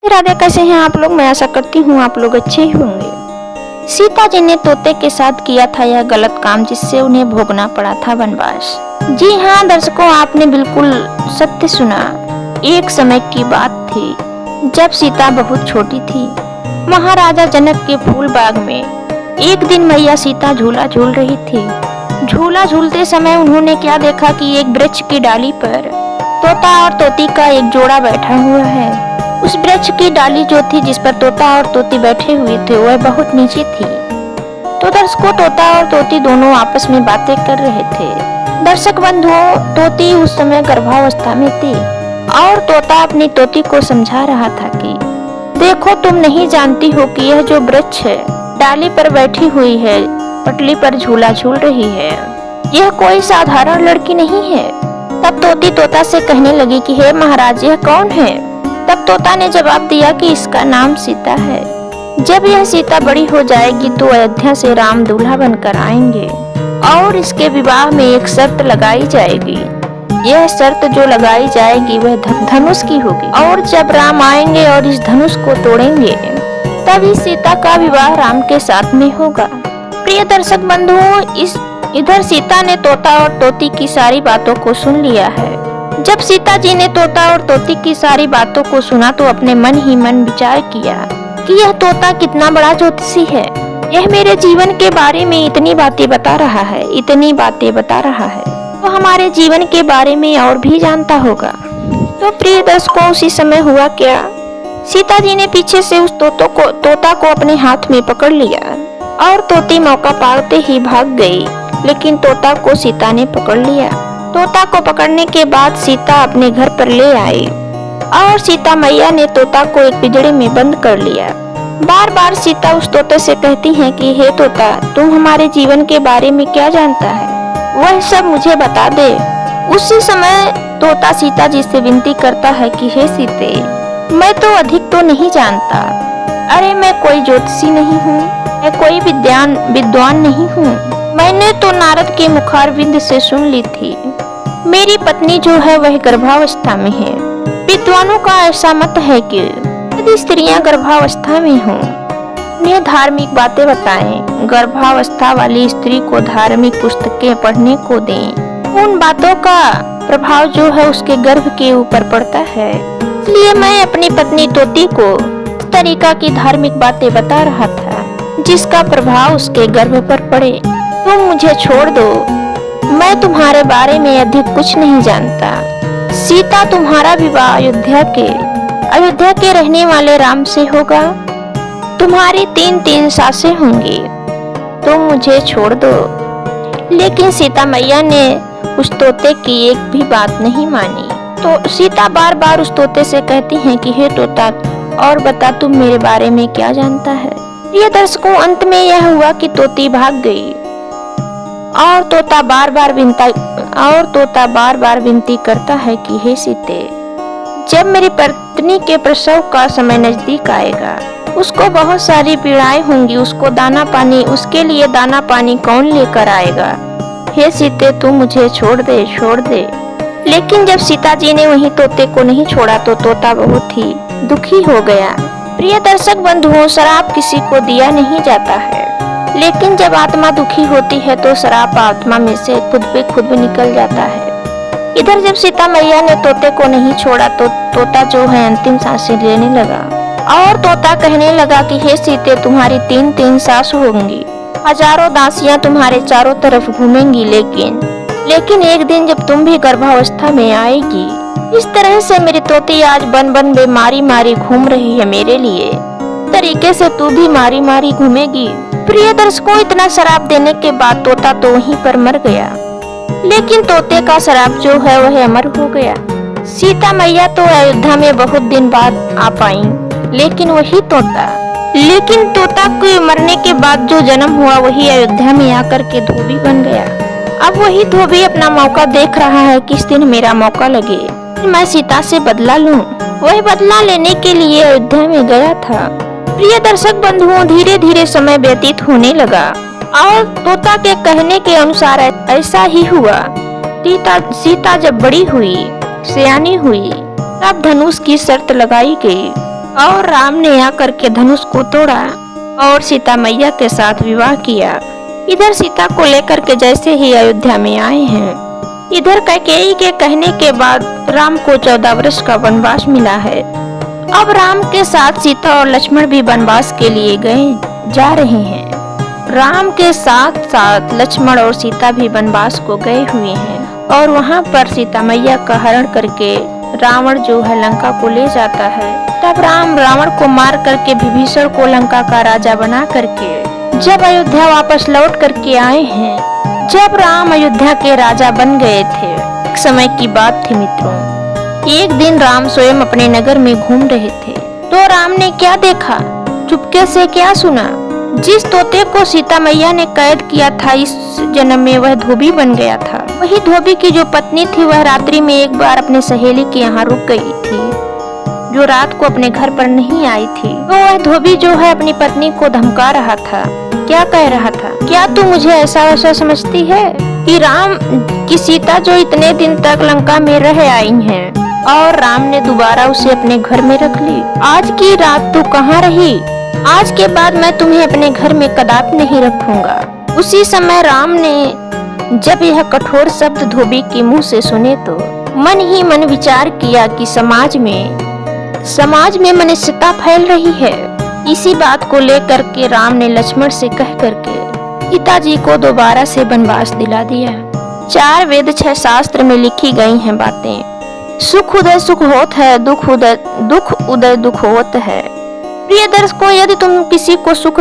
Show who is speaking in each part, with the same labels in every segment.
Speaker 1: राधे, कैसे हैं आप लोग। मैं आशा करती हूँ आप लोग अच्छे ही होंगे। सीता जी ने तोते के साथ किया था यह गलत काम, जिससे उन्हें भोगना पड़ा था वनवास। जी हाँ दर्शकों, आपने बिल्कुल सत्य सुना। एक समय की बात थी जब सीता बहुत छोटी थी। महाराजा जनक के फूल बाग में एक दिन मैया सीता झूला झूल रही थी। झूला झूलते समय उन्होंने क्या देखा कि एक वृक्ष की डाली पर तोता और तोती का एक जोड़ा बैठा हुआ है। उस वृक्ष की डाली जो थी जिस पर तोता और तोती बैठे हुए थे वह बहुत नीचे थी। तो दर्शकों, तोता और तोती दोनों आपस में बातें कर रहे थे। दर्शक बंधुओं, तोती उस समय गर्भावस्था में थी और तोता अपनी तोती को समझा रहा था कि देखो, तुम नहीं जानती हो कि यह जो वृक्ष है डाली पर बैठी हुई है, पटली पर झूला झूल रही है, यह कोई साधारण लड़की नहीं है। तब तोती तोता से कहने लगी कि हे महाराज, यह कौन है। तब तोता ने जवाब दिया कि इसका नाम सीता है। जब यह सीता बड़ी हो जाएगी तो अयोध्या से राम दूल्हा बनकर आएंगे और इसके विवाह में एक शर्त लगाई जाएगी। यह शर्त जो लगाई जाएगी वह धनुष की होगी और जब राम आएंगे और इस धनुष को तोड़ेंगे तभी सीता का विवाह राम के साथ में होगा। प्रिय दर्शक बंधुओं, इधर सीता ने तोता और तोती की सारी बातों को सुन लिया है। जब सीता जी ने तोता और तोती की सारी बातों को सुना तो अपने मन ही मन विचार किया कि यह तोता कितना बड़ा ज्योतिषी है। यह मेरे जीवन के बारे में इतनी बातें बता रहा है, इतनी बातें बता रहा है, तो हमारे जीवन के बारे में और भी जानता होगा। तो प्रिय दर्शकों, उसी समय हुआ क्या, सीता जी ने पीछे से उस तोता को अपने हाथ में पकड़ लिया और तोती मौका पाते ही भाग गई, लेकिन तोता को सीता ने पकड़ लिया। तोता को पकड़ने के बाद सीता अपने घर पर ले आई और सीता मैया ने तोता को एक पिंजरे में बंद कर लिया। बार बार सीता उस तोते से कहती हैं कि हे तोता, तुम हमारे जीवन के बारे में क्या जानता है, वह सब मुझे बता दे। उसी समय तोता सीता जी से विनती करता है कि हे सीते, मैं तो अधिक तो नहीं जानता। अरे मैं कोई ज्योतिषी नहीं हूँ, मैं कोई विद्वान नहीं हूँ। मैंने तो नारद के मुखारविंद से सुन ली थी, मेरी पत्नी जो है वह गर्भावस्था में है। विद्वानों का ऐसा मत है कि यदि स्त्रियां गर्भावस्था में हों उन्हें धार्मिक बातें बताएं, गर्भावस्था वाली स्त्री को धार्मिक पुस्तकें पढ़ने को दें। उन बातों का प्रभाव जो है उसके गर्भ के ऊपर पड़ता है। इसलिए मैं अपनी पत्नी तोती को इस तरीका की धार्मिक बातें बता रहा था जिसका प्रभाव उसके गर्भ पर पड़े। तुम मुझे छोड़ दो, मैं तुम्हारे बारे में अधिक कुछ नहीं जानता। सीता, तुम्हारा विवाह अयोध्या के रहने वाले राम से होगा। तुम्हारी 3 सासें होंगी। तुम मुझे छोड़ दो। लेकिन सीता मैया ने उस तोते की एक भी बात नहीं मानी। तो सीता बार बार उस तोते से कहती हैं कि हे तोता, और बता, तुम मेरे बारे में क्या जानता है। ये दर्शकों, अंत में यह हुआ कि तोती भाग गई और तोता बार बार विनती करता है कि हे सीते, जब मेरी पत्नी के प्रसव का समय नजदीक आएगा, उसको बहुत सारी पीड़ाएं होंगी, उसके लिए दाना पानी कौन लेकर आएगा। हे सीते, तू मुझे छोड़ दे। लेकिन जब सीता जी ने वहीं तोते को नहीं छोड़ा तो तोता बहुत ही दुखी हो गया। प्रिय दर्शक बंधुओं, शराप किसी को दिया नहीं जाता है, लेकिन जब आत्मा दुखी होती है तो श्राप आत्मा में से खुद पे निकल जाता है। इधर जब सीता मैया ने तोते को नहीं छोड़ा तो तोता जो है अंतिम सांसें लेने लगा और तोता कहने लगा कि हे सीते, तुम्हारी 3 सास होंगी, हजारों दासियां तुम्हारे चारों तरफ घूमेंगी, लेकिन एक दिन जब तुम भी गर्भावस्था में आएगी, इस तरह से मेरी तोती आज बन में मारी घूम रही है मेरे लिए, तरीके से तू भी मारी घूमेगी। प्रिय दर्शकों, इतना शराब देने के बाद तोता तो वहीं पर मर गया, लेकिन तोते का शराब जो है वह अमर हो गया। सीता मैया तो अयोध्या में बहुत दिन बाद आ पाई, लेकिन तोता के मरने के बाद जो जन्म हुआ वही अयोध्या में आकर के धोबी बन गया। अब वही धोबी अपना मौका देख रहा है, किस दिन मेरा मौका लगे, मैं सीता से बदला लूं। वही बदला लेने के लिए अयोध्या में गया था। प्रिय दर्शक बंधुओं, धीरे धीरे समय व्यतीत होने लगा और तोता के कहने के अनुसार ऐसा ही हुआ। सीता जब बड़ी हुई, सयानी हुई, तब धनुष की शर्त लगाई गई और राम ने आकर के धनुष को तोड़ा और सीता मैया के साथ विवाह किया। इधर सीता को लेकर के जैसे ही अयोध्या में आए हैं, इधर कैकेयी के कहने के बाद राम को 14 वर्ष का वनवास मिला है। अब राम के साथ सीता और लक्ष्मण भी वनवास के लिए जा रहे हैं। राम के साथ साथ लक्ष्मण और सीता भी वनवास को गए हुए हैं और वहाँ पर सीता मैया का हरण करके रावण जो है लंका को ले जाता है। तब राम रावण को मार करके विभीषण को लंका का राजा बना करके जब अयोध्या वापस लौट करके आए हैं, जब राम अयोध्या के राजा बन गए थे, एक समय की बात थी मित्रों। एक दिन राम स्वयं अपने नगर में घूम रहे थे तो राम ने क्या देखा, चुपके से क्या सुना। जिस तोते को सीता मैया ने कैद किया था, इस जन्म में वह धोबी बन गया था। वही धोबी की जो पत्नी थी वह रात्रि में एक बार अपने सहेली के यहाँ रुक गई थी, जो रात को अपने घर पर नहीं आई थी। तो वह धोबी जो है अपनी पत्नी को धमका रहा था। क्या कह रहा था, क्या तू मुझे ऐसा वैसा समझती है कि राम की सीता जो इतने दिन तक लंका में रह आई हैं और राम ने दोबारा उसे अपने घर में रख ली। आज की रात तू कहाँ रही? आज के बाद मैं तुम्हें अपने घर में कदापि नहीं रखूंगा। उसी समय राम ने जब यह कठोर शब्द धोबी के मुंह से सुने तो मन ही मन विचार किया कि समाज में मनुष्यता फैल रही है। इसी बात को लेकर के राम ने लक्ष्मण से कह करके पिताजी को दोबारा से वनवास दिला दिया। 4 वेद 6 शास्त्र में लिखी गई हैं बातें। सुख उदय सुख होत है, दुख उदय दुख होत है। प्रिय दर्शकों, यदि तुम किसी को सुख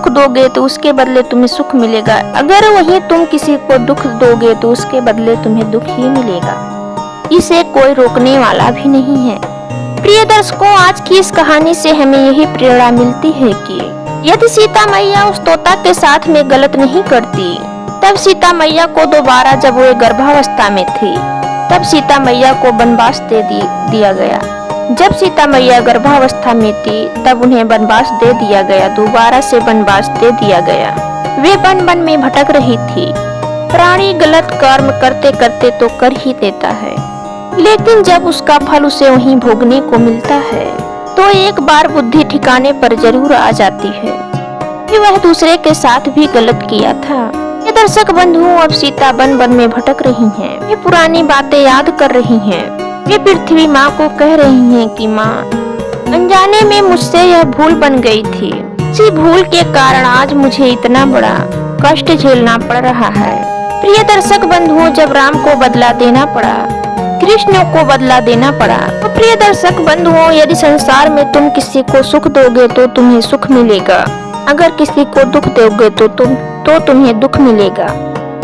Speaker 1: दोगे तो उसके बदले तुम्हें सुख मिलेगा। अगर वही तुम किसी को दुख दोगे तो उसके बदले तुम्हें दुख ही मिलेगा। इसे कोई रोकने वाला भी नहीं है। प्रिय दर्शकों, आज की इस कहानी से हमें यही प्रेरणा मिलती है कि यदि सीता मैया उस तोता के साथ में गलत नहीं करती, तब सीता मैया को दोबारा जब वो गर्भावस्था में थी तब सीता मैया को वनवास दे दिया गया। जब सीता मैया गर्भावस्था में थी तब उन्हें वनवास दे दिया गया, दोबारा से वनवास दे दिया गया। वे वन में भटक रही थी। प्राणी गलत कर्म करते करते तो कर ही देता है, लेकिन जब उसका फल उसे वहीं भोगने को मिलता है तो एक बार बुद्धि ठिकाने पर जरूर आ जाती है कि वह दूसरे के साथ भी गलत किया था। ये दर्शक बंधुओं, अब सीता वन में भटक रही हैं। ये पुरानी बातें याद कर रही हैं। वे पृथ्वी माँ को कह रही हैं कि माँ, अनजाने में मुझसे यह भूल बन गई थी। इसी भूल के कारण आज मुझे इतना बड़ा कष्ट झेलना पड़ रहा है। प्रिय दर्शक बंधुओं, जब राम को बदला देना पड़ा, कृष्ण को बदला देना पड़ा, तो प्रिय दर्शक बंधुओं, यदि संसार में तुम किसी को सुख दोगे तो तुम्हें सुख मिलेगा। अगर किसी को दुख दोगे तो तुम्हें दुख मिलेगा।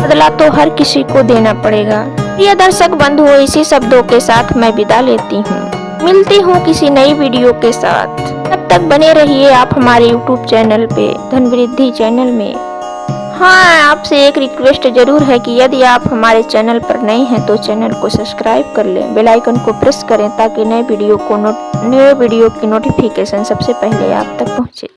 Speaker 1: बदला तो हर किसी को देना पड़ेगा। प्रिय दर्शक बंधुओं, इसी शब्दों के साथ मैं विदा लेती हूँ। मिलती हूँ किसी नई वीडियो के साथ। तब तक बने रहिए आप हमारे YouTube चैनल पे, धन वृद्धि चैनल में। हाँ, आपसे एक रिक्वेस्ट जरूर है कि यदि आप हमारे चैनल पर नए हैं तो चैनल को सब्सक्राइब कर लें, बेल आइकन को प्रेस करें ताकि नए वीडियो की नोटिफिकेशन सबसे पहले आप तक पहुँचे।